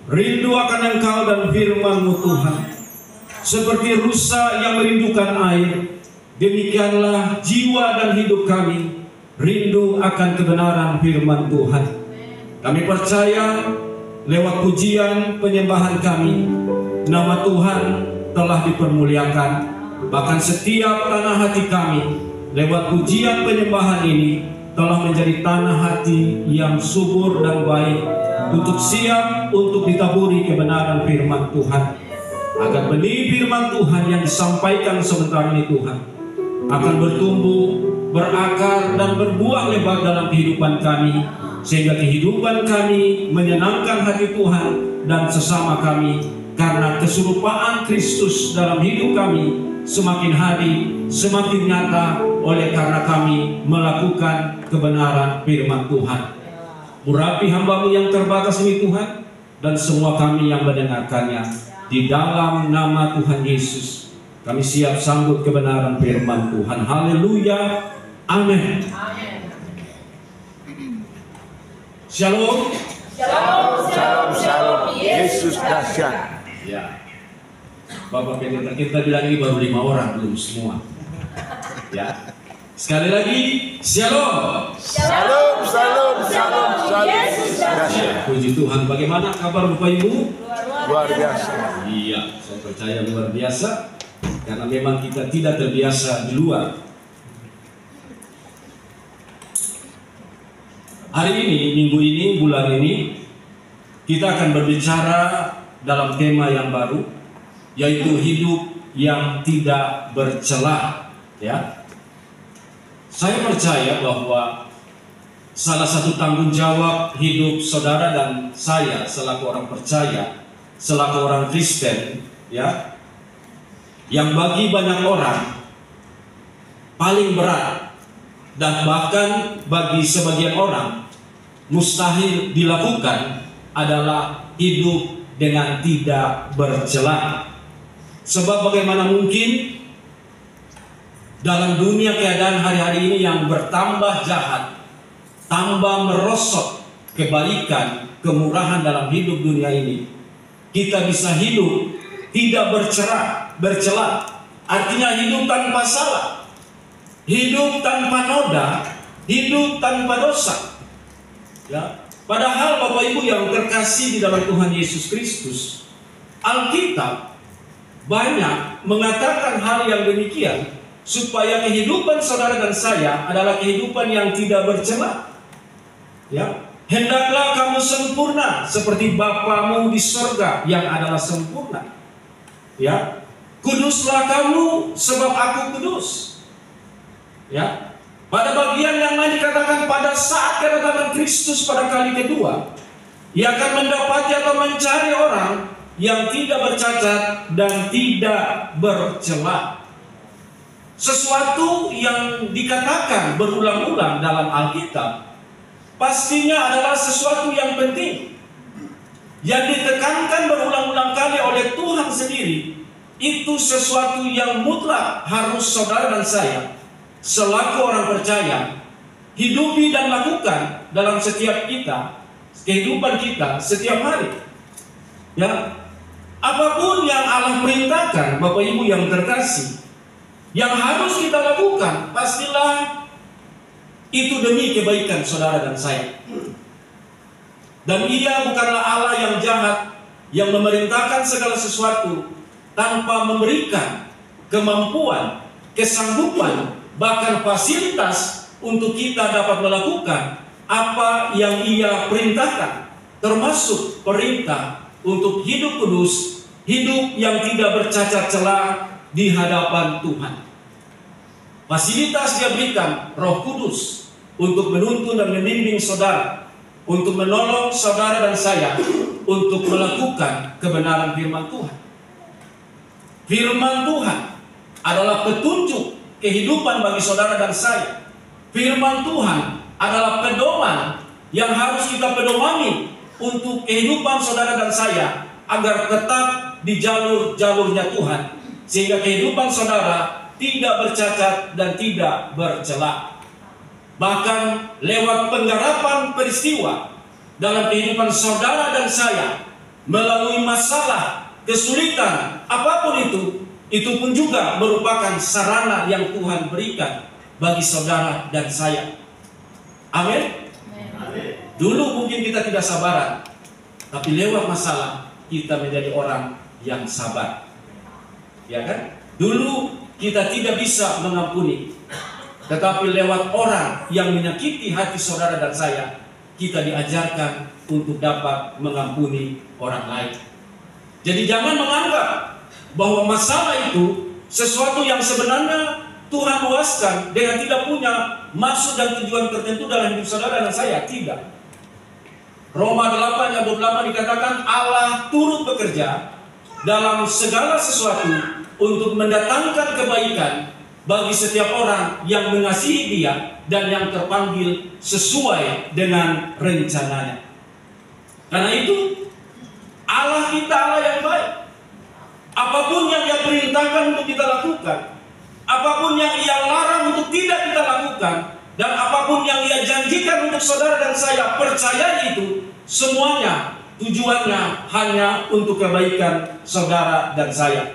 rindu akan Engkau dan firman-Mu Tuhan. Seperti rusa yang merindukan air, demikianlah jiwa dan hidup kami rindu akan kebenaran firman Tuhan. Kami percaya lewat pujian penyembahan kami, nama Tuhan telah dipermuliakan. Bahkan setiap tanah hati kami lewat pujian penyembahan ini telah menjadi tanah hati yang subur dan baik, untuk siap untuk ditaburi kebenaran firman Tuhan. Agar benih firman Tuhan yang disampaikan sebentar ini Tuhan akan bertumbuh, berakar dan berbuah lebat dalam kehidupan kami, sehingga kehidupan kami menyenangkan hati Tuhan dan sesama kami, karena keserupaan Kristus dalam hidup kami semakin hari semakin nyata oleh karena kami melakukan kebenaran firman Tuhan. Urapi hamba-Mu yang terbatas ini Tuhan, dan semua kami yang mendengarkannya. Di dalam nama Tuhan Yesus kami siap sambut kebenaran firman Tuhan. Haleluya, amin. Shalom. Shalom, shalom, shalom. Yesus dahsyat. Ya, Bapak pendeta kita bilang ini baru 5 orang, belum semua. Ya, sekali lagi, shalom. Shalom, shalom, shalom, shalom. Yesus dahsyat. Puji Tuhan. Bagaimana kabar Bapak Ibu? Luar biasa. Iya, saya percaya luar biasa, karena memang kita tidak terbiasa di luar. Hari ini, minggu ini, bulan ini, kita akan berbicara dalam tema yang baru, yaitu hidup yang tidak bercelah. Ya, saya percaya bahwa salah satu tanggung jawab hidup saudara dan saya selaku orang percaya, selaku orang Kristen, ya, yang bagi banyak orang paling berat dan bahkan bagi sebagian orang mustahil dilakukan adalah hidup dengan tidak bercelah. Sebab bagaimana mungkin dalam dunia keadaan hari-hari ini yang bertambah jahat, tambah merosot kebaikan, kemurahan dalam hidup dunia ini, kita bisa hidup tidak bercelah. Artinya hidup tanpa salah, hidup tanpa noda, hidup tanpa dosa. Ya, padahal Bapak Ibu yang terkasih di dalam Tuhan Yesus Kristus, Alkitab banyak mengatakan hal yang demikian, supaya kehidupan saudara dan saya adalah kehidupan yang tidak bercelah. Ya, hendaklah kamu sempurna seperti Bapamu di sorga yang adalah sempurna. Ya, kuduslah kamu sebab aku kudus. Ya, pada bagian yang lain dikatakan pada saat kedatangan Kristus pada kali kedua, Ia akan mendapati atau mencari orang yang tidak bercacat dan tidak bercelah. Sesuatu yang dikatakan berulang-ulang dalam Alkitab pastinya adalah sesuatu yang penting, yang ditekankan berulang-ulang kali oleh Tuhan sendiri. Itu sesuatu yang mutlak harus saudara dan saya selaku orang percaya hidupi dan lakukan dalam setiap kehidupan kita setiap hari. Ya, apapun yang Allah perintahkan, Bapak Ibu yang terkasih, yang harus kita lakukan, pastilah itu demi kebaikan saudara dan saya. Dan Ia bukanlah Allah yang jahat, yang memerintahkan segala sesuatu tanpa memberikan kemampuan, kesanggupan, bahkan fasilitas untuk kita dapat melakukan apa yang Ia perintahkan, termasuk perintah untuk hidup kudus, hidup yang tidak bercacat celah di hadapan Tuhan. Fasilitas Dia berikan Roh Kudus untuk menuntun dan membimbing saudara, untuk menolong saudara dan saya untuk melakukan kebenaran firman Tuhan. Firman Tuhan adalah petunjuk kehidupan bagi saudara dan saya. Firman Tuhan adalah pedoman yang harus kita pedomani untuk kehidupan saudara dan saya agar tetap di jalur-jalurnya Tuhan, sehingga kehidupan saudara tidak bercacat dan tidak bercelah. Bahkan lewat penggarapan peristiwa dalam kehidupan saudara dan saya, melalui masalah, kesulitan, apapun itu pun juga merupakan sarana yang Tuhan berikan bagi saudara dan saya. Amin. Dulu mungkin kita tidak sabaran, tapi lewat masalah kita menjadi orang yang sabar. Ya kan? Dulu kita tidak bisa mengampuni, tetapi lewat orang yang menyakiti hati saudara dan saya, kita diajarkan untuk dapat mengampuni orang lain. Jadi jangan menganggap bahwa masalah itu sesuatu yang sebenarnya Tuhan luaskan dengan tidak punya maksud dan tujuan tertentu dalam hidup saudara dan saya. Tidak. Roma 8 ayat 28 dikatakan Allah turut bekerja dalam segala sesuatu untuk mendatangkan kebaikan bagi setiap orang yang mengasihi Dia dan yang terpanggil sesuai dengan rencananya. Karena itu Allah kita Allah yang baik. Apapun yang Dia perintahkan untuk kita lakukan, apapun yang Ia larang untuk tidak kita lakukan, dan apapun yang Ia janjikan untuk saudara dan saya percaya itu, semuanya tujuannya hanya untuk kebaikan saudara dan saya.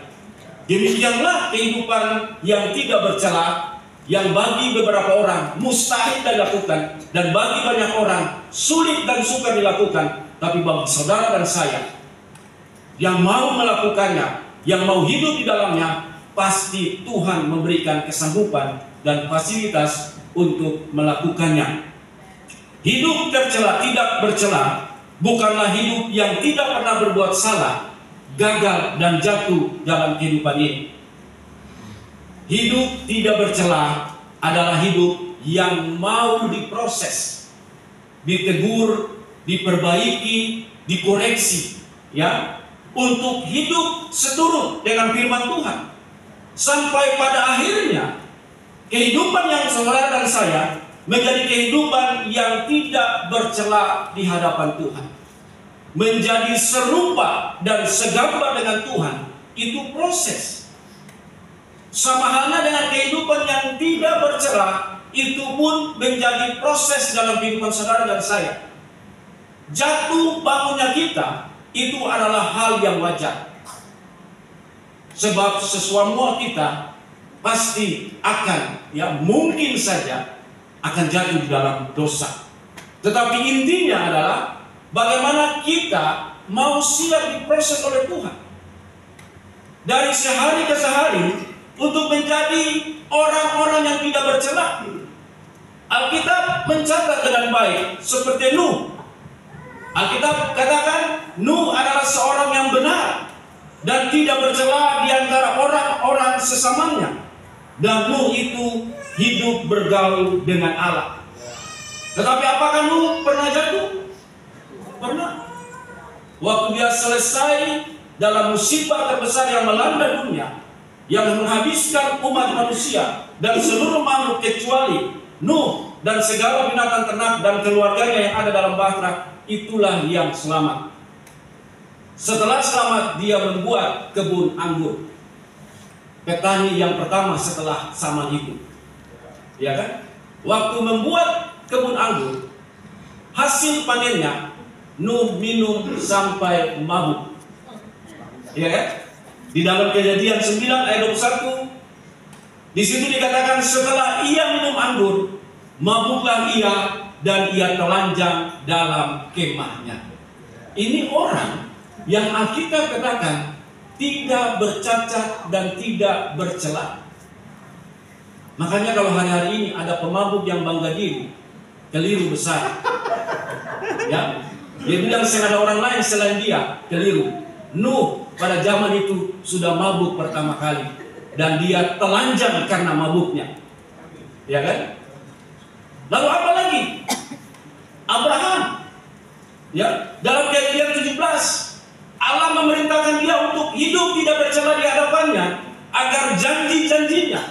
Demikianlah kehidupan yang tidak bercela, yang bagi beberapa orang mustahil dilakukan, dan bagi banyak orang sulit dan sukar dilakukan. Tapi bagi saudara dan saya yang mau melakukannya, yang mau hidup di dalamnya, pasti Tuhan memberikan kesanggupan dan fasilitas untuk melakukannya. Hidup tercela tidak bercela bukanlah hidup yang tidak pernah berbuat salah, gagal dan jatuh dalam kehidupan ini. Hidup tidak bercela adalah hidup yang mau diproses, ditegur, diperbaiki, dikoreksi, ya, untuk hidup seturut dengan firman Tuhan. Sampai pada akhirnya kehidupan yang saudara dan saya menjadi kehidupan yang tidak bercela di hadapan Tuhan, menjadi serupa dan segambar dengan Tuhan. Itu proses. Sama halnya dengan kehidupan yang tidak bercela, itu pun menjadi proses dalam kehidupan saudara dan saya. Jatuh bangunnya kita itu adalah hal yang wajar, sebab semua kita pasti akan, ya mungkin saja akan jatuh di dalam dosa. Tetapi intinya adalah bagaimana kita mau siap diproses oleh Tuhan dari sehari ke sehari untuk menjadi orang-orang yang tidak bercela. Alkitab mencatat dengan baik seperti Nuh. Alkitab katakan Nuh adalah seorang yang benar dan tidak bercela di antara orang-orang sesamanya. Dan Nuh itu hidup bergaul dengan Allah. Tetapi apakah Nuh pernah jatuh? Pernah. Waktu dia selesai dalam musibah terbesar yang melanda dunia, yang menghabiskan umat manusia dan seluruh makhluk kecuali Nuh dan segala binatang ternak dan keluarganya yang ada dalam bahtera, itulah yang selamat. Setelah selamat, dia membuat kebun anggur. Petani yang pertama setelah zaman itu, ya kan? Waktu membuat kebun anggur, hasil panennya Nuh minum sampai mabuk, ya kan? Di dalam Kejadian 9 ayat 21, di situ dikatakan setelah ia minum anggur, mabuklah ia dan ia telanjang dalam kemahnya. Ini orang yang Alkitab katakan tidak bercacat dan tidak bercela. Makanya kalau hari-hari ini ada pemabuk yang bangga diri, keliru besar. Ya, dia bilang saya ada orang lain selain dia, keliru. Nuh pada zaman itu sudah mabuk pertama kali dan dia telanjang karena mabuknya. Ya kan? Lalu apa lagi? Abraham. Ya, dalam Kejadian 17 Allah memerintahkan dia untuk hidup tidak bercela di hadapannya agar janji-janjinya,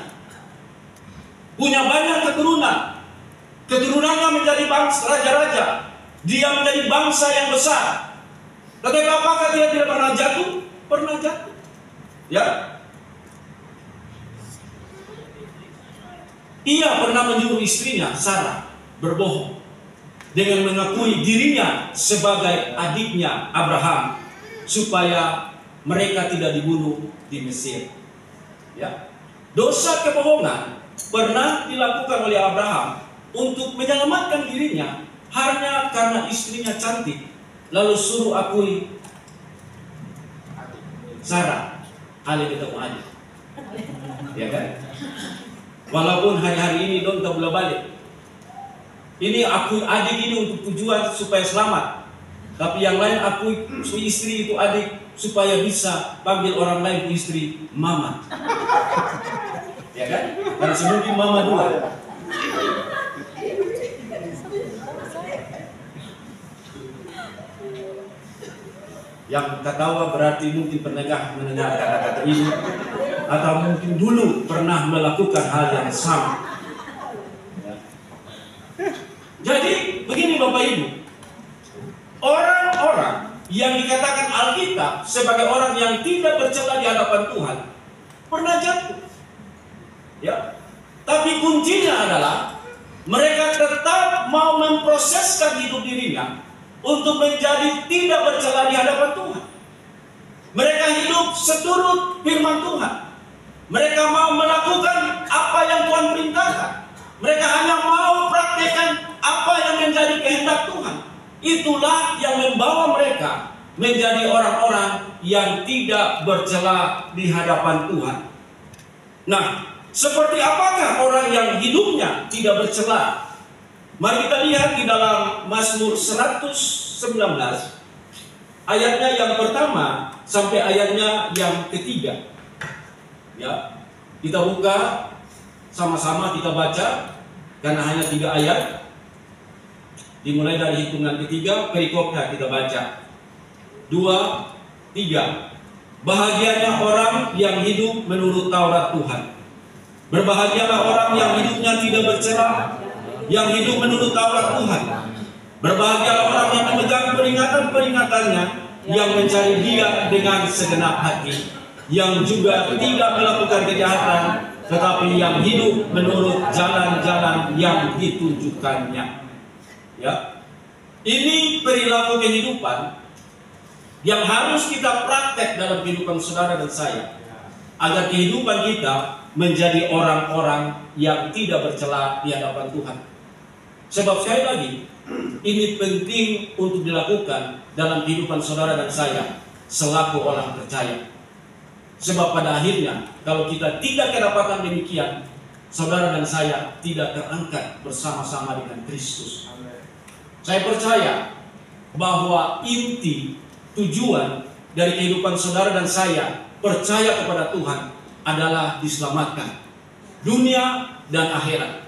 punya banyak keturunan, keturunannya menjadi bangsa raja-raja, dia menjadi bangsa yang besar. Tetapi apakah dia tidak pernah jatuh? Pernah jatuh. Ya. Ia pernah menyuruh istrinya Sarah berbohong dengan mengakui dirinya sebagai adiknya Abraham. supaya mereka tidak dibunuh di Mesir. Ya. Dosa kebohongan pernah dilakukan oleh Abraham untuk menyelamatkan dirinya hanya karena istrinya cantik, lalu suruh akui Sarah, Ali ketemu Ali. Ya kan? Walaupun hari-hari ini dong tak boleh balik. Ini aku adik ini untuk tujuan supaya selamat. Tapi yang lain aku istri itu adik supaya bisa panggil orang lain istri mama. Ya kan? Karena semungkin mama dua. Yang ketawa berarti mungkin pernah mendengar kata-kata ini, atau mungkin dulu pernah melakukan hal yang sama. Ya. Jadi begini Bapak Ibu, orang-orang yang dikatakan Alkitab sebagai orang yang tidak bercela di hadapan Tuhan pernah jatuh. Ya. Tapi kuncinya adalah mereka tetap mau memproseskan hidup dirinya untuk menjadi tidak bercela di hadapan Tuhan. Mereka hidup seturut firman Tuhan. Mereka mau melakukan apa yang Tuhan perintahkan. Mereka hanya mau praktekkan apa yang menjadi kehendak Tuhan. Itulah yang membawa mereka menjadi orang-orang yang tidak bercela di hadapan Tuhan. Nah, seperti apakah orang yang hidupnya tidak bercela? Mari kita lihat di dalam Mazmur 119 ayatnya yang pertama sampai ayatnya yang ketiga. Ya, kita buka sama-sama, kita baca karena hanya 3 ayat. Dimulai dari hitungan ketiga, perikopnya kita baca. 2, 3. Bahagianya orang yang hidup menurut Taurat Tuhan. Berbahagialah orang yang hidupnya tidak bercela, yang hidup menurut Taurat Tuhan. Berbahagialah orang yang memegang peringatan-peringatannya, yang mencari Dia dengan segenap hati, yang juga tidak melakukan kejahatan, tetapi yang hidup menurut jalan-jalan yang ditunjukkannya. Ya, ini perilaku kehidupan yang harus kita praktek dalam kehidupan saudara dan saya, agar kehidupan kita menjadi orang-orang yang tidak bercela di hadapan Tuhan. Sebab sekali lagi, ini penting untuk dilakukan dalam kehidupan saudara dan saya selaku orang percaya. Sebab pada akhirnya, kalau kita tidak kedapatan demikian, saudara dan saya tidak terangkat bersama-sama dengan Kristus. Saya percaya bahwa inti tujuan dari kehidupan saudara dan saya percaya kepada Tuhan adalah diselamatkan dunia dan akhirat.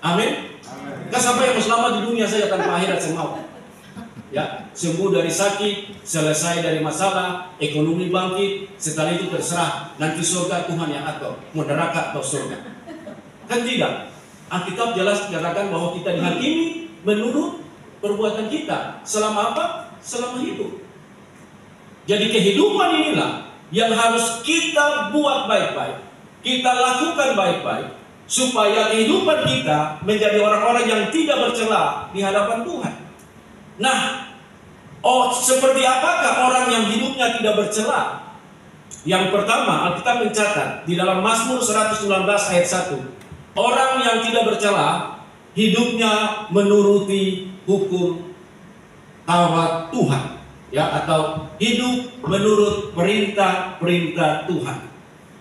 Amin. Kan sampai yang selamat di dunia saja tanpa akhirat semau. Ya, sembuh dari sakit, selesai dari masalah, ekonomi bangkit, setelah itu terserah nanti surga Tuhan yang atur, mau neraka atau surga. Kan tidak. Alkitab jelas dikatakan bahwa kita dihakimi menurut perbuatan kita. Selama apa? Selama hidup. Jadi kehidupan inilah yang harus kita buat baik-baik, kita lakukan baik-baik, supaya kehidupan kita menjadi orang-orang yang tidak bercela di hadapan Tuhan. Nah, seperti apakah orang yang hidupnya tidak bercela? Yang pertama, Alkitab mencatat di dalam Mazmur 119 ayat 1, orang yang tidak bercela hidupnya menuruti hukum Taurat Tuhan, ya, atau hidup menurut perintah-perintah Tuhan.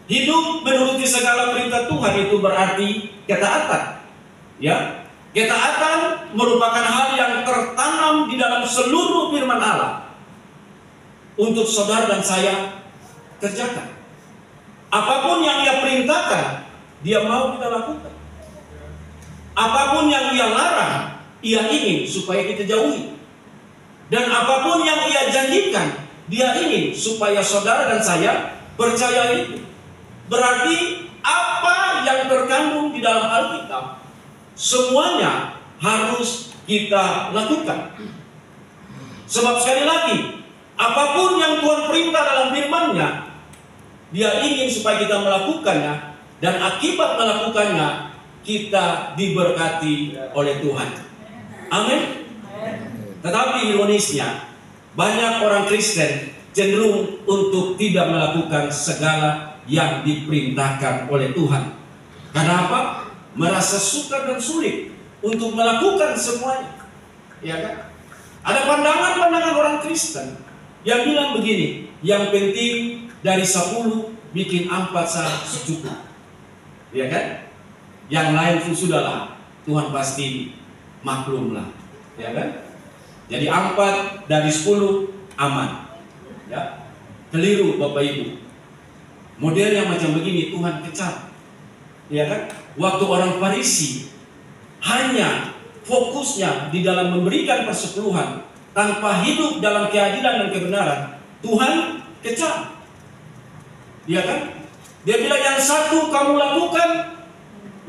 Hidup menuruti segala perintah Tuhan itu berarti ketaatan. Ya, ketaatan merupakan hal yang tertanam di dalam seluruh firman Allah untuk saudara dan saya kerjakan. Apapun yang Ia perintahkan, Dia mau kita lakukan. Apapun yang Ia larang, Ia ingin supaya kita jauhi. Dan apapun yang Ia janjikan, Dia ingin supaya saudara dan saya percaya itu. Berarti apa yang terkandung di dalam Alkitab semuanya harus kita lakukan. Sebab sekali lagi, apapun yang Tuhan perintah dalam firman-Nya, Dia ingin supaya kita melakukannya, dan akibat melakukannya kita diberkati oleh Tuhan. Amin. Tetapi ironisnya, banyak orang Kristen cenderung untuk tidak melakukan segala yang diperintahkan oleh Tuhan. Karena apa? Merasa sukar dan sulit untuk melakukan semuanya. Ya kan? Ada pandangan-pandangan orang Kristen yang bilang begini, yang penting dari 10 bikin 4 saja cukup. Ya kan? Yang lain pun sudahlah, Tuhan pasti maklumlah. Ya kan? Jadi 4 dari 10 aman. Ya, keliru Bapak Ibu. Model yang macam begini Tuhan kecam. Ya kan? Waktu orang Farisi hanya fokusnya di dalam memberikan persepuluhan tanpa hidup dalam keadilan dan kebenaran, Tuhan kecam. Ya kan? Dia bilang yang satu kamu lakukan,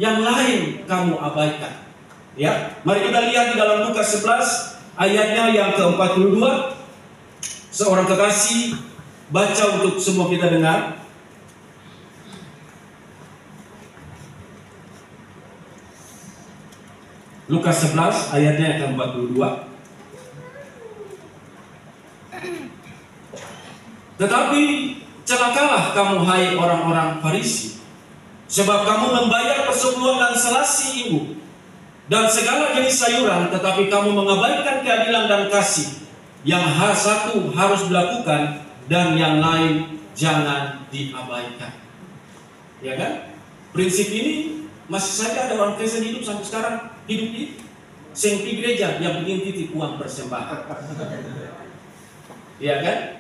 yang lain kamu abaikan. Ya, mari kita lihat di dalam Lukas 11 ayatnya yang ke-42. Seorang kekasih baca untuk semua kita dengar. Lukas 11 ayatnya yang ke-42. Tetapi celakalah kamu hai orang-orang Farisi, sebab kamu membayar persepuluhan dan selasi ibu dan segala jenis sayuran, tetapi kamu mengabaikan keadilan dan kasih. Yang satu harus dilakukan dan yang lain jangan diabaikan. Ya kan? Prinsip ini masih saja ada orang Kristen hidup sampai sekarang, hidup di sengpi gereja yang ingin titip uang persembahan. Ya kan?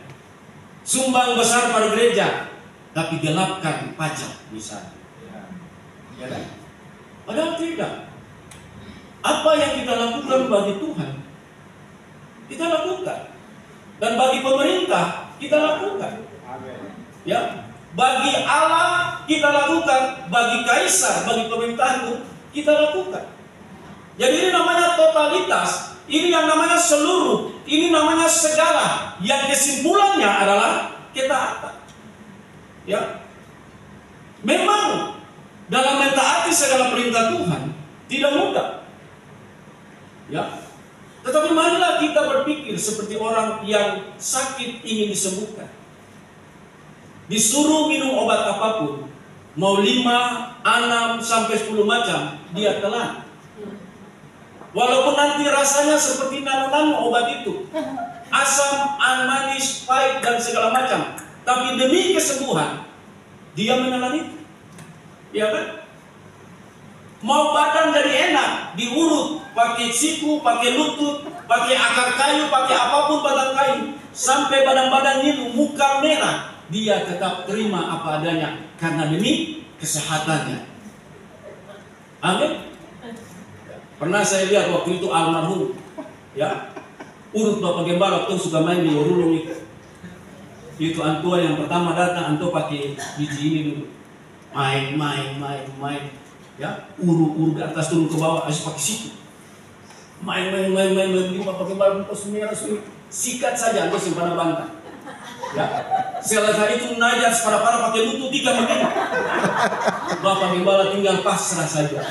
Sumbang besar pada gereja tapi gelapkan pajak misalnya. Ya kan? Padahal tidak. Apa yang kita lakukan bagi Tuhan kita lakukan, dan bagi pemerintah kita lakukan. Ya, bagi Allah kita lakukan, bagi kaisar, bagi pemerintah itu kita lakukan. Jadi ini namanya totalitas, ini yang namanya seluruh, ini namanya segala, yang kesimpulannya adalah ketaatan. Ya, memang dalam mentaati segala perintah Tuhan tidak mudah. Ya. Tetapi marilah kita berpikir seperti orang yang sakit ingin disembuhkan. Disuruh minum obat apapun, mau 5, 6, sampai 10 macam, dia telan. Walaupun nanti rasanya seperti nano-nano obat itu, asam, manis, pahit, dan segala macam, tapi demi kesembuhan, dia menelan itu. Ya kan? Mau badan jadi enak, diurut, pakai siku, pakai lutut, pakai akar kayu, pakai apapun batang kayu, sampai badan-badan itu muka merah, dia tetap terima apa adanya karena demi kesehatannya. Amin. Pernah saya lihat waktu itu almarhum, ya, urut Bapak Gembala tuh suka main di Orulung itu. Itu antua yang pertama datang, antua pakai biji ini dulu, main. Ya, uru di atas turun ke bawah, harus pakai siku. Main, Bapak Gembala pos merah, sikat saja, atau simpanan bantah. Ya, selesai itu najas para pakai lutut 3 menit. Bapak Gembala tinggal pasrah saja.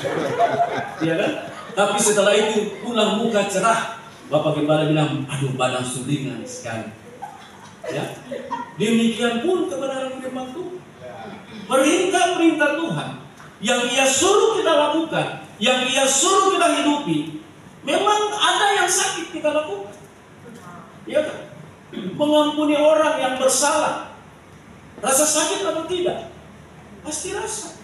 Ya kan? Tapi setelah itu pulang muka cerah. Bapak Gembala bilang, aduh badan sulingan sekali. Ya, demikian pun kebenaran firman Tuhan. Perintah-perintah Tuhan yang Ia suruh kita lakukan, yang Ia suruh kita hidupi, memang ada yang sakit kita lakukan. Ya kan? Mengampuni orang yang bersalah, rasa sakit atau tidak? Pasti rasa.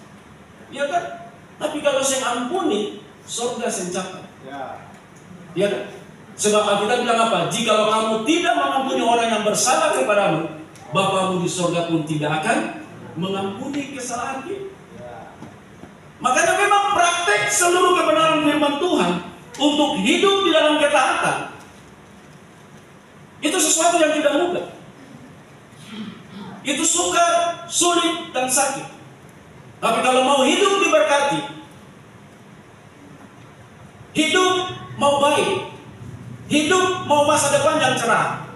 Ya kan? Tapi kalau saya ampuni, surga saya capai. Ya kan? Sebab Alkitab bilang apa? Jikalau kamu tidak mengampuni orang yang bersalah kepadamu, Bapamu di surga pun tidak akan mengampuni kesalahan kita. Makanya memang praktek seluruh kebenaran firman Tuhan untuk hidup di dalam ketaatan itu sesuatu yang tidak mudah. Itu sukar, sulit, dan sakit. Tapi kalau mau hidup diberkati, hidup mau baik, hidup mau masa depan yang cerah,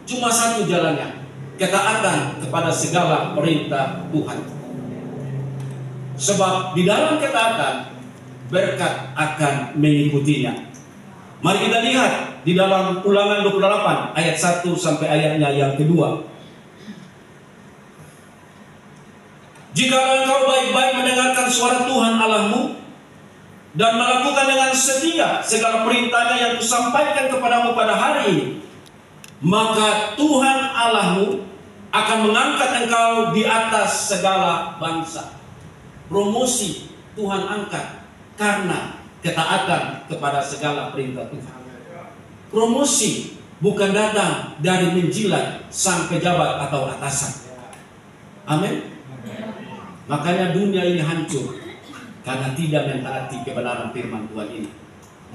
cuma satu jalannya, ketaatan kepada segala perintah Tuhan. Sebab di dalam ketaatan berkat akan mengikutinya. Mari kita lihat di dalam Ulangan 28 ayat 1 sampai ayatnya yang kedua. Jikalau engkau baik-baik mendengarkan suara Tuhan Allahmu dan melakukan dengan setia segala perintahnya yang kusampaikan kepadamu pada hari ini, maka Tuhan Allahmu akan mengangkat engkau di atas segala bangsa. Promosi Tuhan angkat karena ketaatan kepada segala perintah Tuhan. Promosi bukan datang dari menjilat sang pejabat atau atasan. Amin. Makanya dunia ini hancur karena tidak mentaati kebenaran firman Tuhan ini.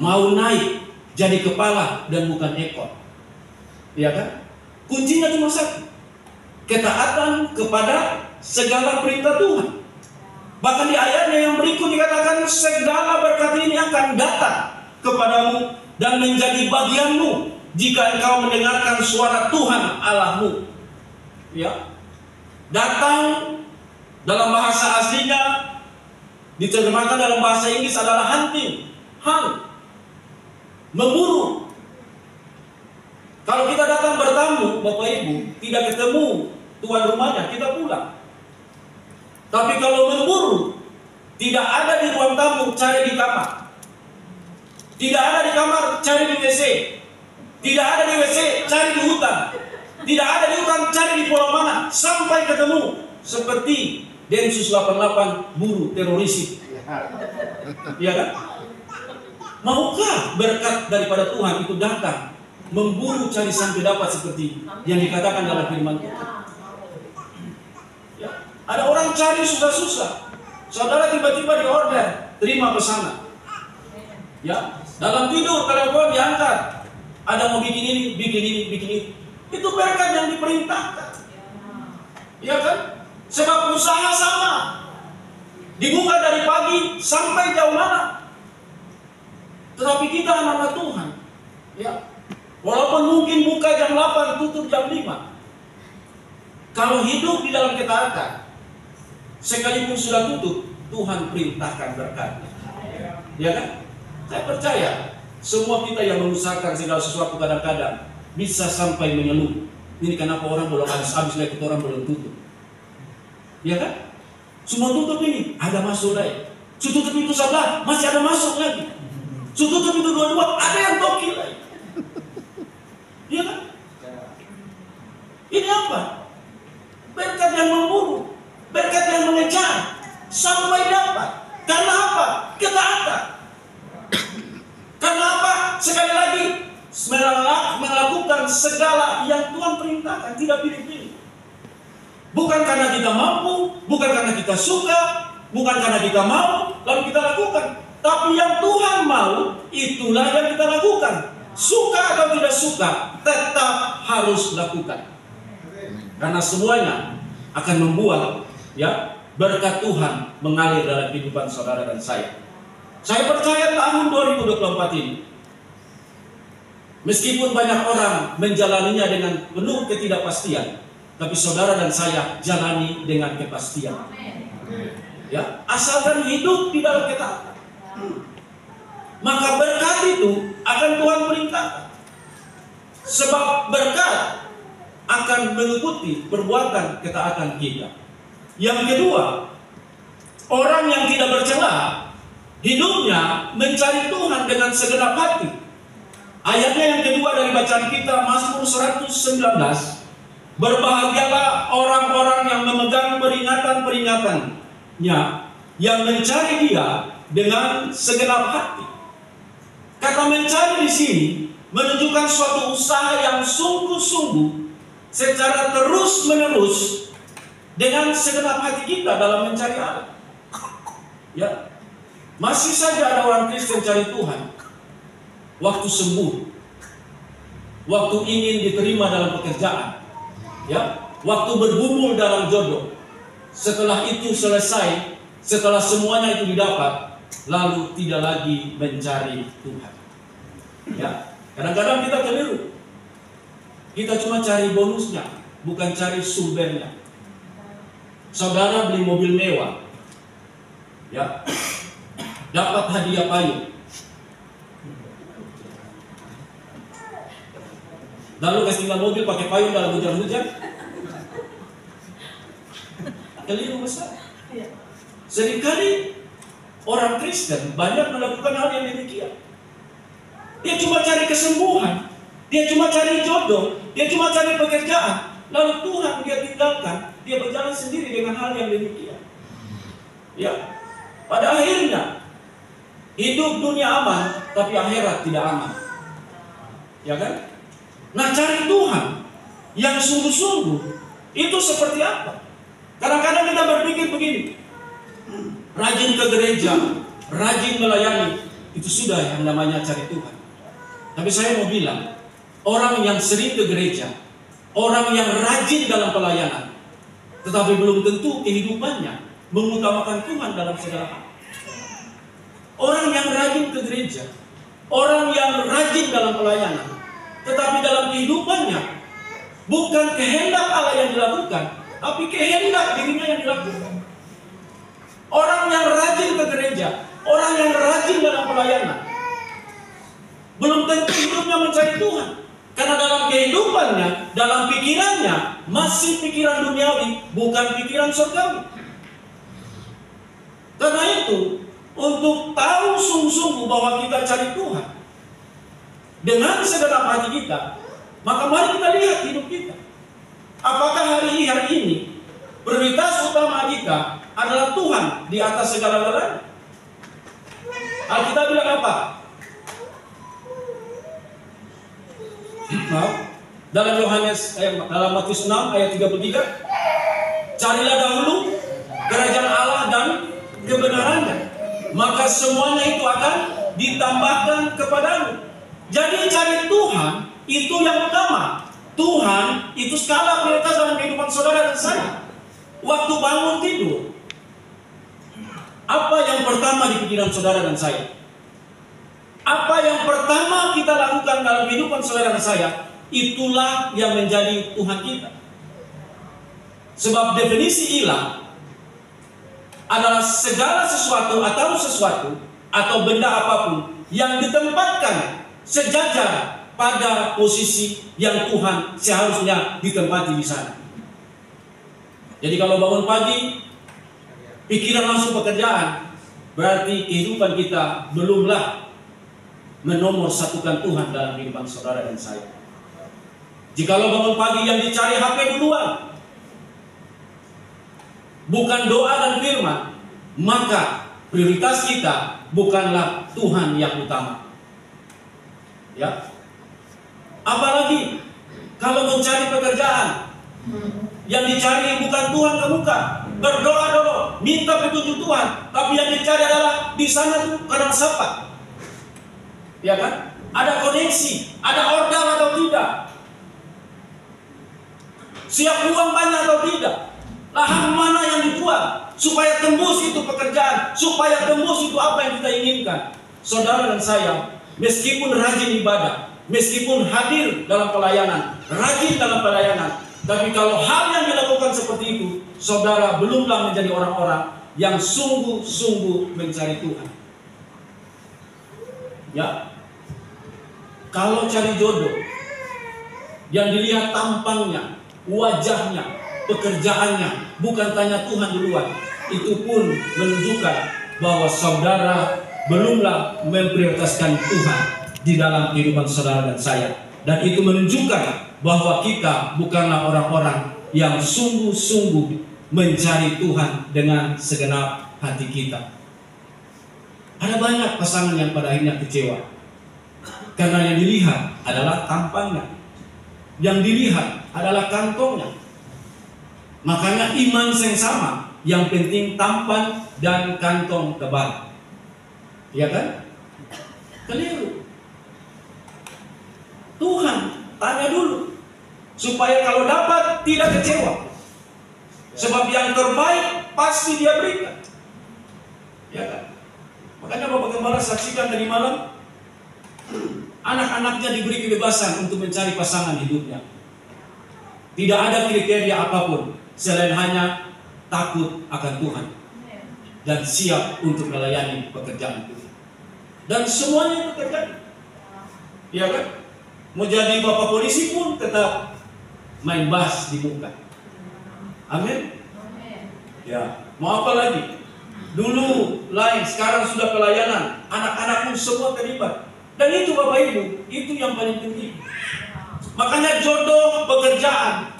Mau naik jadi kepala dan bukan ekor. Iya kan? Kuncinya cuma satu. Ketaatan kepada segala perintah Tuhan. Bahkan di ayatnya yang berikut dikatakan segala berkat ini akan datang kepadamu dan menjadi bagianmu jika engkau mendengarkan suara Tuhan Allahmu. Ya. Datang dalam bahasa aslinya diterjemahkan dalam bahasa Inggris adalah hunting, hunt, memburu. Kalau kita datang bertamu, Bapak Ibu, tidak ketemu tuan rumahnya, kita pulang. Tapi kalau memburu, tidak ada di ruang tamu, cari di kamar. Tidak ada di kamar, cari di WC. Tidak ada di WC, cari di hutan. Tidak ada di hutan, cari di pulau mana, sampai ketemu. Seperti Densus 88 buru teroris. Iya kan? Maukah berkat daripada Tuhan itu datang memburu cari sampai dapat seperti yang dikatakan dalam firman Tuhan? Ya. Ada orang cari susah-susah. Saudara tiba-tiba di order, terima pesanan. Ya, dalam tidur telepon diangkat. Ada mau bikin ini, bikin ini, bikin ini. Itu berkat yang diperintahkan. Iya kan? Sebab usaha sama. Dibuka dari pagi sampai jauh mana. Tetapi kita anak-anak Tuhan. Ya. Walaupun mungkin buka jam 8, tutup jam 5. Kalau hidup di dalam ketaatan, sekalipun sudah tutup, Tuhan perintahkan berkatnya. Ya kan? Saya percaya semua kita yang mengusahakan segala sesuatu kadang-kadang bisa sampai mengeluh. Ini kenapa orang belum habis lagi, orang belum tutup. Ya kan? Semua tutup ini, ada masuk lagi. Tutup itu sebelah, masih ada masuk lagi. Tutup itu dua-dua, ada yang tokil lagi. Ya kan? Ini apa? Berkat yang memburu, berkat yang mengejar sampai dapat. Karena apa? Ketaatan. Karena apa? Sekali lagi melakukan segala yang Tuhan perintahkan, tidak pilih-pilih. Bukan karena kita mampu, bukan karena kita suka, bukan karena kita mau, lalu kita lakukan. Tapi yang Tuhan mau, itulah yang kita lakukan. Suka atau tidak suka, tetap harus lakukan. Karena semuanya akan membuat ya berkat Tuhan mengalir dalam kehidupan saudara dan saya. Saya percaya tahun 2024 ini, meskipun banyak orang menjalaninya dengan penuh ketidakpastian, tapi saudara dan saya jalani dengan kepastian. Ya, asalkan hidup di dalam ketaatan, maka berkat itu akan Tuhan perintahkan. Sebab berkat akan mengikuti perbuatan ketaatan kita. Yang kedua, orang yang tidak bercela, hidupnya mencari Tuhan dengan segenap hati. Ayatnya yang kedua dari bacaan kita, Mazmur 119. Berbahagialah orang-orang yang memegang peringatan-peringatannya, yang mencari Dia dengan segenap hati. Kata mencari di sini menunjukkan suatu usaha yang sungguh-sungguh secara terus-menerus dengan segenap hati kita dalam mencari Allah. Ya, masih saja ada orang Kristen cari Tuhan waktu sembuh, waktu ingin diterima dalam pekerjaan, ya, waktu bergumul dalam jodoh. Setelah itu selesai, setelah semuanya itu didapat, lalu tidak lagi mencari Tuhan. Ya, kadang-kadang kita keliru. Kita cuma cari bonusnya, bukan cari sumbernya. Saudara beli mobil mewah, ya, dapat hadiah payung. Lalu kasih tinggal mobil pakai payung dalam hujan-hujan. Keliru besar. Seringkali orang Kristen banyak melakukan hal yang demikian. Dia cuma cari kesembuhan, dia cuma cari jodoh, dia cuma cari pekerjaan. Lalu Tuhan dia tinggalkan, dia berjalan sendiri dengan hal yang demikian. Ya, pada akhirnya hidup dunia aman, tapi akhirat tidak aman. Ya kan? Nah, cari Tuhan yang sungguh-sungguh itu seperti apa? Kadang-kadang kita berpikir begini, rajin ke gereja, rajin melayani, itu sudah yang namanya cari Tuhan. Tapi saya mau bilang, orang yang sering ke gereja, orang yang rajin dalam pelayanan, tetapi belum tentu kehidupannya mengutamakan Tuhan dalam segala hal. Orang yang rajin ke gereja, orang yang rajin dalam pelayanan, tetapi dalam kehidupannya bukan kehendak Allah yang dilakukan, tapi kehendak dirinya yang dilakukan. Orang yang rajin ke gereja, orang yang rajin dalam pelayanan, belum tentu hidupnya mencari Tuhan. Karena dalam kehidupannya, dalam pikirannya, masih pikiran duniawi, bukan pikiran surgawi. Karena itu, untuk tahu sungguh-sungguh bahwa kita cari Tuhan dengan segenap hati kita, maka mari kita lihat hidup kita. Apakah hari ini prioritas utama kita adalah Tuhan di atas segala-galanya? Alkitab bilang apa? Dalam Matius 6 ayat 33, carilah dahulu kerajaan Allah dan kebenarannya, maka semuanya itu akan ditambahkan kepadamu. Jadi cari Tuhan itu yang utama. Tuhan itu skala prioritas dalam kehidupan saudara dan saya. Waktu bangun tidur, apa yang pertama di pikiran saudara dan saya? Apa yang pertama kita lakukan dalam kehidupan saudara dan saya? Itulah yang menjadi Tuhan kita. Sebab definisi ilah adalah segala sesuatu atau benda apapun yang ditempatkan sejajar pada posisi yang Tuhan seharusnya ditempati di sana. Jadi kalau bangun pagi, pikiran langsung pekerjaan, berarti kehidupan kita belumlah menomorsatukan Tuhan dalam kehidupan saudara dan saya. Jikalau bangun pagi yang dicari HP duluan, bukan doa dan firman, maka prioritas kita bukanlah Tuhan yang utama. Ya. Apalagi kalau mencari pekerjaan, yang dicari bukan Tuhan ke muka, berdoa dulu, minta petunjuk Tuhan, tapi yang dicari adalah di sana tuh kadang siapa? Ya kan? Ada koneksi, ada order atau tidak? Siap uang banyak atau tidak? Lahan mana yang dijual supaya tembus itu pekerjaan, supaya tembus itu apa yang kita inginkan. Saudara dan saya, meskipun rajin ibadah, meskipun hadir dalam pelayanan, rajin dalam pelayanan, tapi kalau hal yang dilakukan seperti itu, saudara belumlah menjadi orang-orang yang sungguh-sungguh mencari Tuhan. Ya, kalau cari jodoh, yang dilihat tampangnya, wajahnya, pekerjaannya, bukan tanya Tuhan duluan, itu pun menunjukkan bahwa saudara belumlah memprioritaskan Tuhan di dalam kehidupan saudara dan saya. Dan itu menunjukkan bahwa kita bukanlah orang-orang yang sungguh-sungguh mencari Tuhan dengan segenap hati kita. Ada banyak pasangan yang pada akhirnya kecewa, karena yang dilihat adalah tampangnya, yang dilihat adalah kantongnya. Makanya iman yang sama, yang penting tampan dan kantong tebal. Iya kan? Keliru. Tuhan tanya dulu, supaya kalau dapat tidak kecewa. Sebab yang terbaik pasti Dia berikan. Ya kan? Makanya Bapak Gembala saksikan tadi malam, anak-anaknya diberi kebebasan untuk mencari pasangan hidupnya. Tidak ada kriteria apapun selain hanya takut akan Tuhan dan siap untuk melayani pekerjaan Tuhan. Dan semuanya itu terjadi. Ya kan? Mau jadi bapak polisi pun tetap main bass di muka. Amin. Ya, mau apa lagi? Dulu lain, sekarang sudah pelayanan. Anak-anak pun semua terlibat. Dan itu Bapak Ibu, itu yang paling penting. Makanya jodoh, pekerjaan,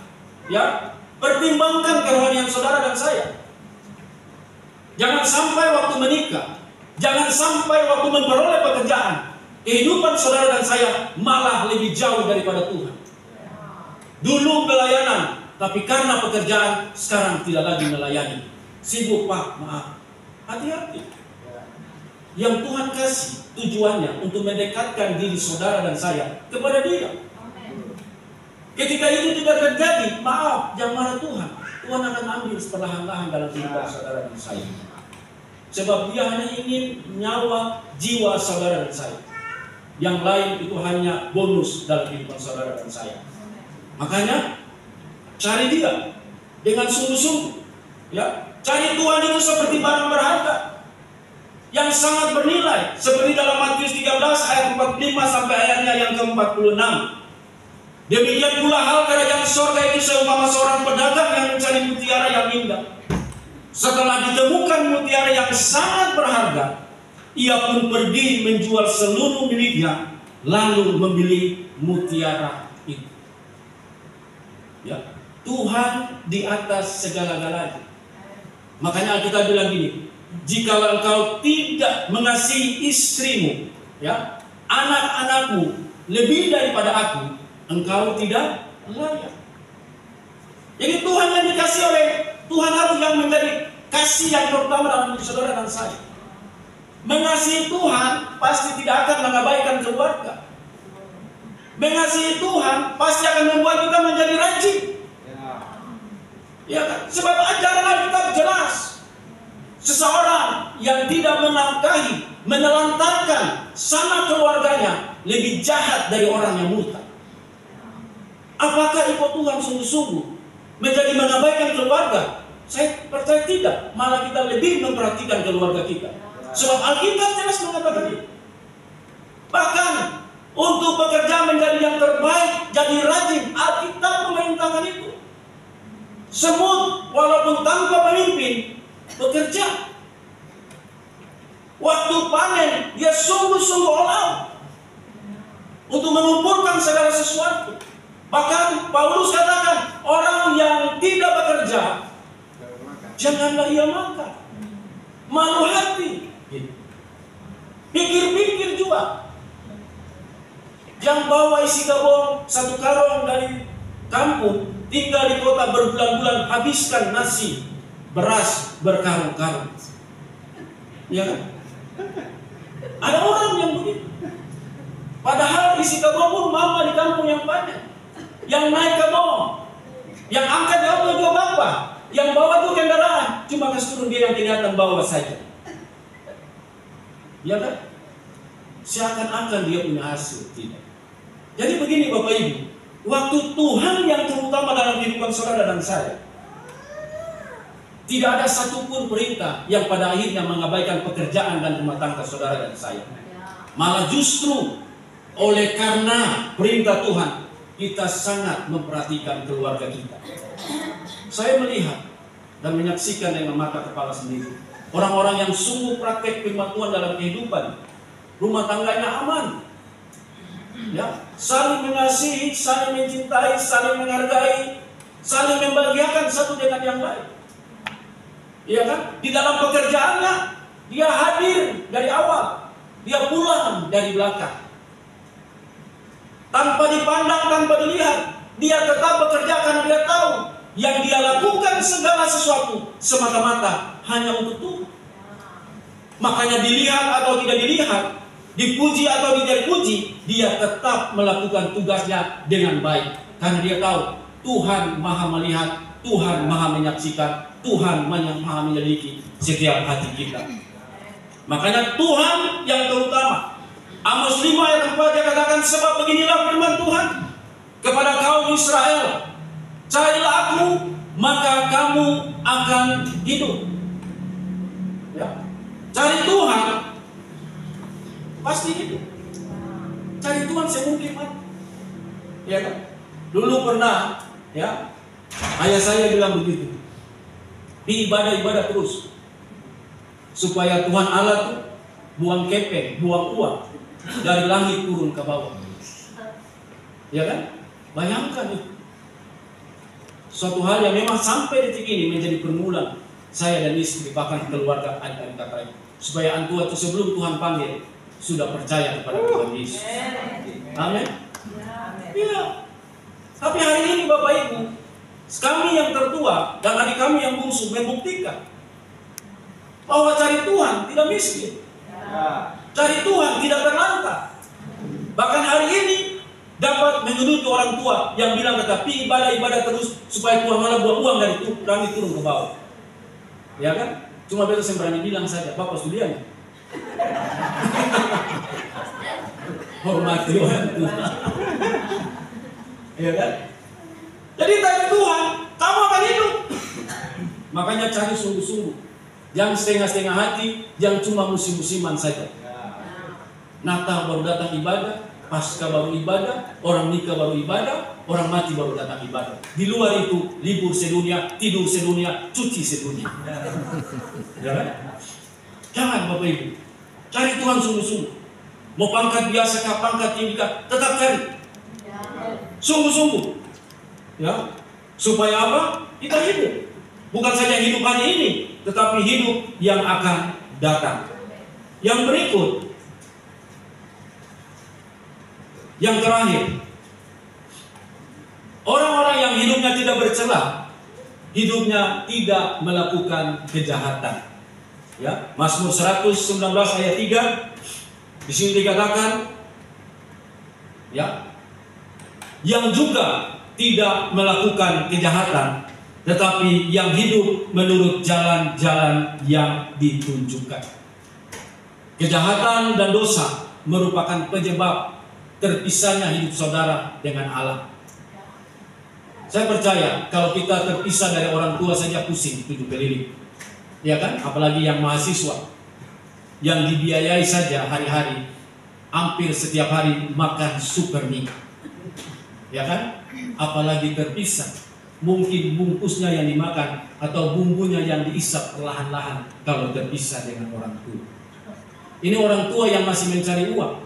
ya, pertimbangkan kerohanian saudara dan saya. Jangan sampai waktu menikah, jangan sampai waktu memperoleh pekerjaan, kehidupan saudara dan saya malah lebih jauh daripada Tuhan. Dulu pelayanan, tapi karena pekerjaan sekarang tidak lagi melayani. Sibuk Pak, maaf. Hati-hati. Yang Tuhan kasih tujuannya untuk mendekatkan diri saudara dan saya kepada Dia. Ketika itu tidak terjadi, maaf, jangan marah Tuhan. Tuhan akan ambil perlahan-lahan dalam kehidupan saudara dan saya. Sebab Dia hanya ingin nyawa, jiwa saudara dan saya. Yang lain itu hanya bonus dalam kehidupan saudara dan saya. Makanya cari Dia dengan sungguh-sungguh. Ya, cari Tuhan itu seperti barang berharga yang sangat bernilai, seperti dalam Matius 13 ayat 45 sampai ayatnya yang ke-46. Demikian pula hal kerajaan surga itu seumpama seorang pedagang yang mencari mutiara yang indah. Setelah ditemukan mutiara yang sangat berharga, ia pun pergi menjual seluruh miliknya, lalu membeli mutiara itu. Ya, Tuhan di atas segala-galanya. Makanya kita bilang gini, jikalau engkau tidak mengasihi istrimu, ya, anak-anakmu lebih daripada aku, engkau tidak layak. Jadi Tuhan yang dikasih oleh Tuhan harus yang menjadi kasih yang pertama dalam hidup saudara dan saya. Mengasihi Tuhan pasti tidak akan mengabaikan keluarga. Mengasihi Tuhan pasti akan membuat kita menjadi rajin. Ya kan? Sebab ajaran Alkitab jelas. Seseorang yang tidak menafkahi, menelantarkan sanak keluarganya lebih jahat dari orang yang murtad. Apakah ikut Tuhan sungguh-sungguh menjadi mengabaikan keluarga? Saya percaya tidak. Malah kita lebih memperhatikan keluarga kita. Sebab Alkitab jelas mengatakan itu. Bahkan untuk bekerja menjadi yang terbaik, jadi rajin, Alkitab memerintahkan itu. Semut walaupun tanpa pemimpin bekerja. Waktu panen dia sungguh-sungguh all out untuk mengumpulkan segala sesuatu. Bahkan Paulus katakan, orang yang tidak bekerja janganlah ia makan. Malu hati. Pikir-pikir juga. Yang bawa isi gabung satu karung dari kampung, tinggal di kota berbulan-bulan, habiskan nasi, beras berkarung-karung. Ya kan? Ada orang yang begitu. Padahal isi gabung pun mama di kampung yang banyak. Yang naik gabung, yang angkat gabung juga bapak, yang bawa tuh kendaraan, cuma kasih turun dia yang kelihatan bawa saja. Ya kan? Seakan-akan dia punya hasil, tidak. Jadi begini Bapak Ibu, waktu Tuhan yang terutama dalam kehidupan saudara dan saya, tidak ada satupun perintah yang pada akhirnya mengabaikan pekerjaan dan rumah tangga saudara dan saya. Malah justru oleh karena perintah Tuhan, kita sangat memperhatikan keluarga kita. Saya melihat dan menyaksikan dengan mata kepala sendiri orang-orang yang sungguh praktek firman Tuhan dalam kehidupan, rumah tangganya aman. Ya, saling mengasihi, saling mencintai, saling menghargai, saling membahagiakan satu dengan yang lain. Iya kan? Di dalam pekerjaannya dia hadir dari awal, dia pulang dari belakang. Tanpa dipandang, tanpa dilihat, dia tetap bekerja karena dia tahu yang dia lakukan segala sesuatu semata-mata hanya untuk Tuhan. Makanya dilihat atau tidak dilihat, dipuji atau tidak dipuji, dia tetap melakukan tugasnya dengan baik. Karena dia tahu Tuhan Maha melihat, Tuhan Maha menyaksikan, Tuhan Maha menyelidiki setiap hati kita. Makanya Tuhan yang terutama. Amos 5 ayat 4 dia katakan, sebab beginilah firman Tuhan kepada kaum Israel, carilah aku, maka kamu akan hidup. Ya. Cari Tuhan pasti hidup. Cari Tuhan semungkin mati. Ya kan? Dulu pernah, ya, ayah saya bilang begitu. Ibadah terus. Supaya Tuhan Allah tuh buang kepeng, buang uang dari langit turun ke bawah. Ya kan? Bayangkan itu. Suatu hal yang memang sampai detik ini menjadi permulaan saya dan istri, bahkan keluarga adik-adik kakak lain. Supaya antua itu sebelum Tuhan panggil sudah percaya kepada Tuhan Yesus. Amin. Iya. Tapi hari ini Bapak Ibu, kami yang tertua dan adik kami yang bungsu membuktikan bahwa cari Tuhan tidak miskin. Cari Tuhan tidak terlantar. Bahkan hari ini dapat menuduh orang tua yang bilang tetapi ibadah terus supaya Tuhan malah buang uang dari langit turun ke bawah. Ya kan? Cuma beta yang berani bilang saja, Bapak studianya. Hormati orang tua. Ya kan? Jadi tanya Tuhan, kamu akan hidup. Makanya cari sungguh-sungguh. Jangan setengah-setengah hati, yang cuma musim-musiman saja. Natal baru datang ibadah, Paskah baru ibadah, orang nikah baru ibadah, orang mati baru datang ibadah. Di luar itu, libur sedunia, tidur sedunia, cuci sedunia. Ya kan? Jangan Bapak Ibu. Cari Tuhan sungguh-sungguh. Mau pangkat biasa kah, pangkat tinggi kah, tetap cari. Sungguh-sungguh. Ya. Supaya apa? Kita hidup. Bukan saja hidup hari ini, tetapi hidup yang akan datang. Yang berikut, yang terakhir, orang-orang yang hidupnya tidak bercela, hidupnya tidak melakukan kejahatan. Ya, Mazmur 119 ayat 3 di sini dikatakan, ya, yang juga tidak melakukan kejahatan, tetapi yang hidup menurut jalan-jalan yang ditunjukkan. Kejahatan dan dosa merupakan penyebab terpisahnya hidup saudara dengan Allah. Saya percaya kalau kita terpisah dari orang tua saja pusing 7 keliling. Ya kan? Apalagi yang mahasiswa yang dibiayai saja hari-hari, hampir setiap hari makan super mie. Ya kan? Apalagi terpisah. Mungkin bungkusnya yang dimakan atau bumbunya yang diisap perlahan-lahan kalau terpisah dengan orang tua. Ini orang tua yang masih mencari uang.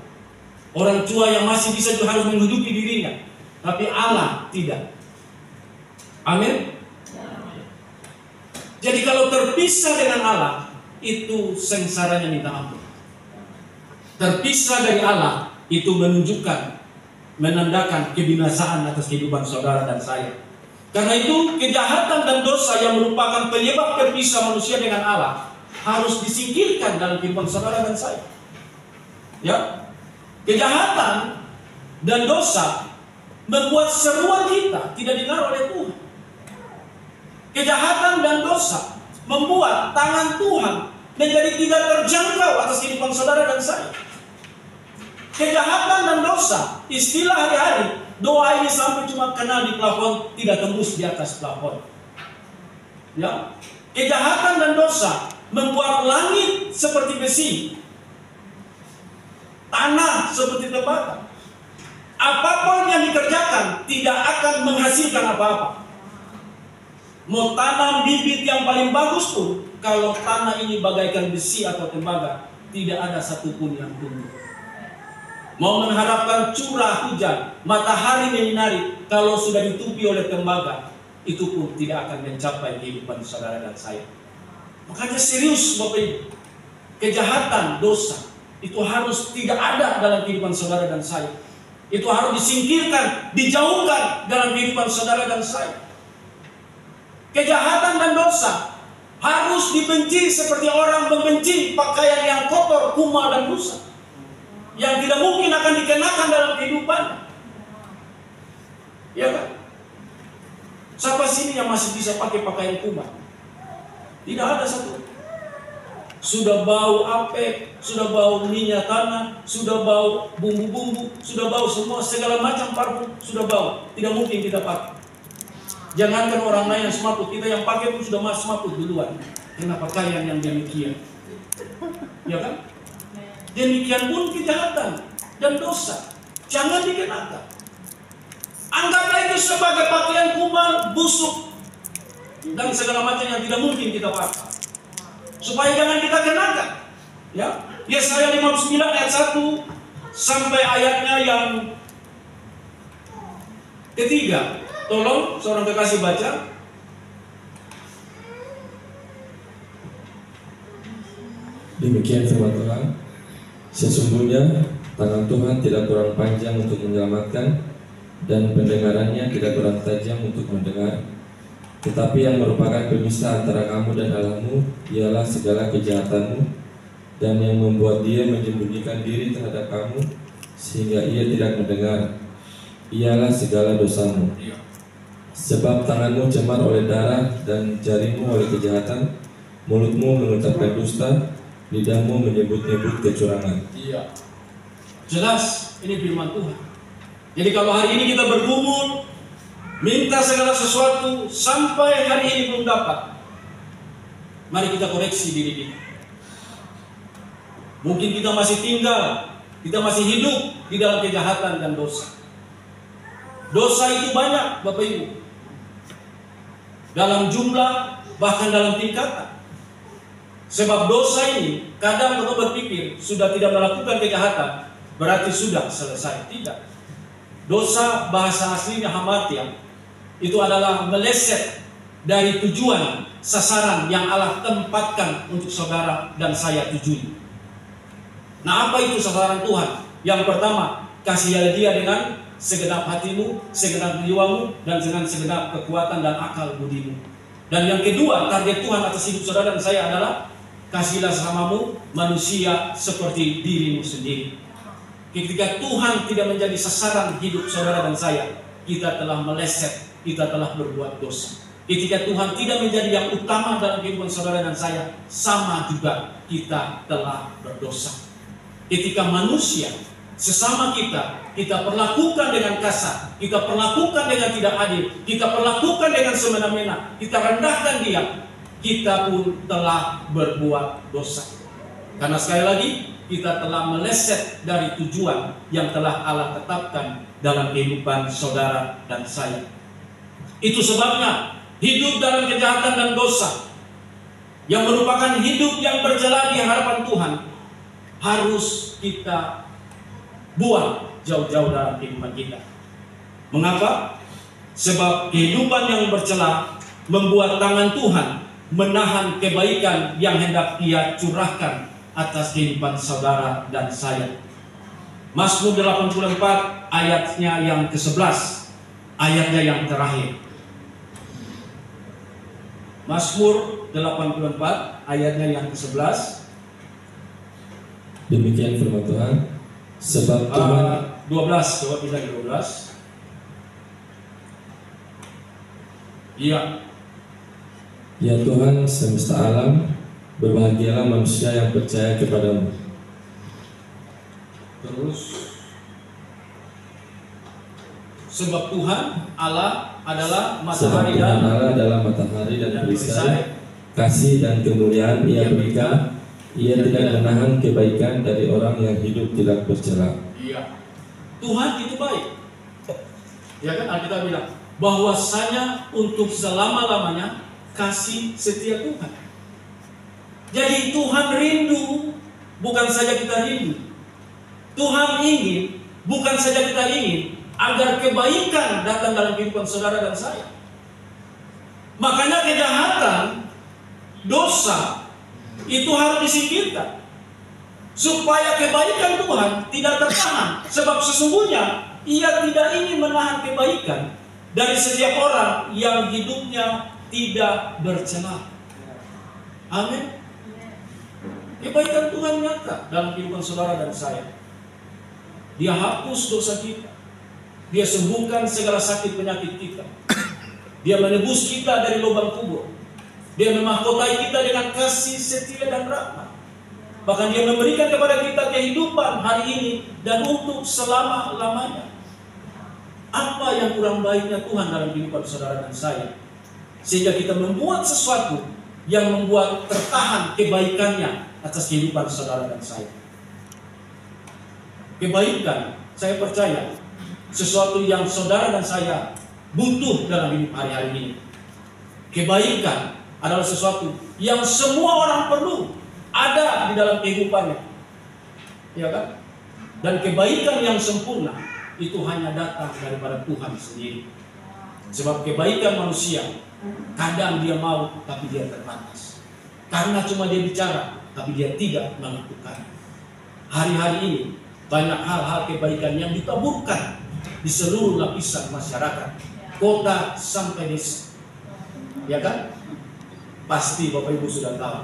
Orang tua yang masih bisa juga harus menghidupi dirinya. Tapi Allah tidak. Amin. Jadi kalau terpisah dengan Allah, itu sengsaranya minta ampun. Terpisah dari Allah, itu menunjukkan, menandakan kebinasaan atas kehidupan saudara dan saya. Karena itu kejahatan dan dosa yang merupakan penyebab terpisah manusia dengan Allah harus disingkirkan dalam kehidupan saudara dan saya. Ya. Kejahatan dan dosa membuat seruan kita tidak didengar oleh Tuhan. Kejahatan dan dosa membuat tangan Tuhan menjadi tidak terjangkau atas kehidupan saudara dan saya. Kejahatan dan dosa, istilah hari-hari, doa ini sampai cuma kenal di plafon, tidak tembus di atas plafon. Ya. Kejahatan dan dosa membuat langit seperti besi, tanah seperti tembaga. Apapun yang dikerjakan tidak akan menghasilkan apa-apa. Mau tanam bibit yang paling bagus pun, kalau tanah ini bagaikan besi atau tembaga, tidak ada satupun yang tumbuh. Mau mengharapkan curah hujan, matahari menyinari, kalau sudah ditutupi oleh tembaga, itu pun tidak akan mencapai kehidupan saudara dan saya. Makanya serius Bapak Ibu, kejahatan, dosa itu harus tidak ada dalam kehidupan saudara dan saya. Itu harus disingkirkan, dijauhkan dalam kehidupan saudara dan saya. Kejahatan dan dosa harus dibenci seperti orang membenci pakaian yang kotor, kumal dan rusak, yang tidak mungkin akan dikenakan dalam kehidupan. Ya kan? Siapa sini yang masih bisa pakai pakaian kumal? Tidak ada satu. Sudah bau apek, sudah bau minyak tanah, sudah bau bumbu-bumbu, sudah bau semua segala macam parfum, sudah bau. Tidak mungkin kita pakai. Jangankan orang lain yang semaput, kita yang pakai pun sudah masuk semaput duluan. Kenapa pakaian yang demikian? Ya kan? Demikian pun kejahatan dan dosa jangan dikenakan. Anggaplah itu sebagai pakaian kumal, busuk, dan segala macam yang tidak mungkin kita pakai. Supaya jangan kita kenakan. Ya, Yesaya 59 ayat 1 sampai ayatnya yang ketiga. Tolong seorang kekasih baca. Demikian firman Tuhan. Sesungguhnya tangan Tuhan tidak kurang panjang untuk menyelamatkan, dan pendengarannya tidak kurang tajam untuk mendengar. Tetapi yang merupakan pemisah antara kamu dan Allahmu ialah segala kejahatanmu, dan yang membuat dia menyembunyikan diri terhadap kamu sehingga ia tidak mendengar ialah segala dosamu. Sebab tanganmu cemar oleh darah dan jarimu oleh kejahatan, mulutmu mengucapkan dusta, lidahmu menyebut-nyebut kecurangan. Iya. Jelas ini firman Tuhan. Jadi kalau hari ini kita bergumul minta segala sesuatu sampai hari ini belum dapat, mari kita koreksi diri kita. Mungkin kita masih tinggal, kita masih hidup di dalam kejahatan dan dosa. Dosa itu banyak, Bapak Ibu, dalam jumlah bahkan dalam tingkatan. Sebab dosa ini kadang kita berpikir sudah tidak melakukan kejahatan berarti sudah selesai. Tidak. Dosa bahasa aslinya hamartia itu adalah meleset dari tujuan sasaran yang Allah tempatkan untuk saudara dan saya tujui. Nah, apa itu sasaran Tuhan? Yang pertama, kasihilah Dia dengan segenap hatimu, segenap jiwamu, dan dengan segenap kekuatan dan akal budimu. Dan yang kedua, target Tuhan atas hidup saudara dan saya adalah kasihilah sesamamu manusia seperti dirimu sendiri. Ketika Tuhan tidak menjadi sasaran hidup saudara dan saya, kita telah meleset, kita telah berbuat dosa. Ketika Tuhan tidak menjadi yang utama dalam kehidupan saudara dan saya, sama juga kita telah berdosa. Ketika manusia sesama kita perlakukan dengan kasar, kita perlakukan dengan tidak adil, kita perlakukan dengan semena-mena, kita rendahkan dia, kita pun telah berbuat dosa. Karena sekali lagi, kita telah meleset dari tujuan yang telah Allah tetapkan dalam kehidupan saudara dan saya. Itu sebabnya hidup dalam kejahatan dan dosa yang merupakan hidup yang berjalan di hadapan Tuhan harus kita buang jauh-jauh dalam kehidupan kita. Mengapa? Sebab kehidupan yang bercela membuat tangan Tuhan menahan kebaikan yang hendak Dia curahkan atas kehidupan saudara dan saya. Mazmur 84 ayatnya yang ke-11, ayatnya yang terakhir. Mazmur 84 ayatnya yang ke-11. Demikian firman Tuhan. Sebab Tuhan 12, coba bisa di 12. Iya. Ya Tuhan semesta alam, berbahagialah manusia yang percaya kepadamu. Terus, sebab Tuhan Allah adalah matahari dan Allah adalah matahari dan perisai, kasih dan kemuliaan Ia berikan. Ia tidak menahan kebaikan dari orang yang hidup tidak bercela. Iya. Tuhan itu baik. Ya kan, Alkitab bilang bahwasanya untuk selama-lamanya kasih setia Tuhan. Jadi Tuhan rindu, bukan saja kita rindu. Tuhan ingin, bukan saja kita ingin, agar kebaikan datang dalam kehidupan saudara dan saya. Makanya kejahatan, dosa, itu harus disingkirkan. Supaya kebaikan Tuhan tidak tertahan. Sebab sesungguhnya Ia tidak ingin menahan kebaikan dari setiap orang yang hidupnya tidak bercela. Amin. Kebaikan Tuhan nyata dalam kehidupan saudara dan saya. Dia hapus dosa kita. Dia sembuhkan segala sakit penyakit kita. Dia menebus kita dari lubang kubur. Dia memahkotai kita dengan kasih setia dan rahmat. Bahkan Dia memberikan kepada kita kehidupan hari ini dan untuk selama-lamanya. Apa yang kurang baiknya Tuhan dalam kehidupan saudara dan saya, sehingga kita membuat sesuatu yang membuat tertahan kebaikannya atas kehidupan saudara dan saya. Kebaikan, saya percaya, sesuatu yang saudara dan saya butuh dalam hidup hari-hari ini. Kebaikan adalah sesuatu yang semua orang perlu ada di dalam kehidupannya, ya kan? Dan kebaikan yang sempurna itu hanya datang daripada Tuhan sendiri. Sebab kebaikan manusia kadang dia mau tapi dia terbatas. Karena cuma dia bicara tapi dia tidak melakukan. Hari-hari ini banyak hal-hal kebaikan yang ditaburkan di seluruh lapisan masyarakat, kota sampai desa. Ya kan? Pasti Bapak Ibu sudah tahu.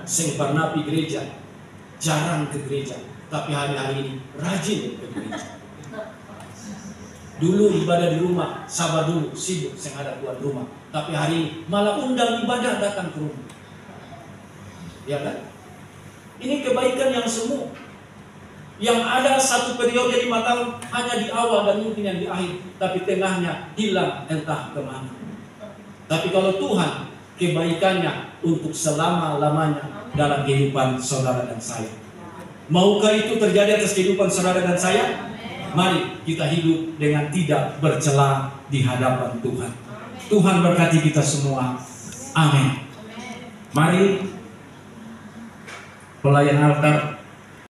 Sing pernah pergi gereja, jarang ke gereja, tapi hari-hari ini rajin ke gereja. Dulu ibadah di rumah, sabar dulu, sibuk, sing ada tuan rumah. Tapi hari ini malah undang ibadah datang ke rumah. Ya kan? Ini kebaikan yang semu. Yang ada satu periode 5 tahun hanya di awal dan mungkin yang di akhir, tapi tengahnya hilang entah kemana. Tapi kalau Tuhan, kebaikannya untuk selama-lamanya dalam kehidupan saudara dan saya. Maukah itu terjadi atas kehidupan saudara dan saya? Mari kita hidup dengan tidak bercela di hadapan Tuhan. Tuhan berkati kita semua. Amin. Mari pelayan altar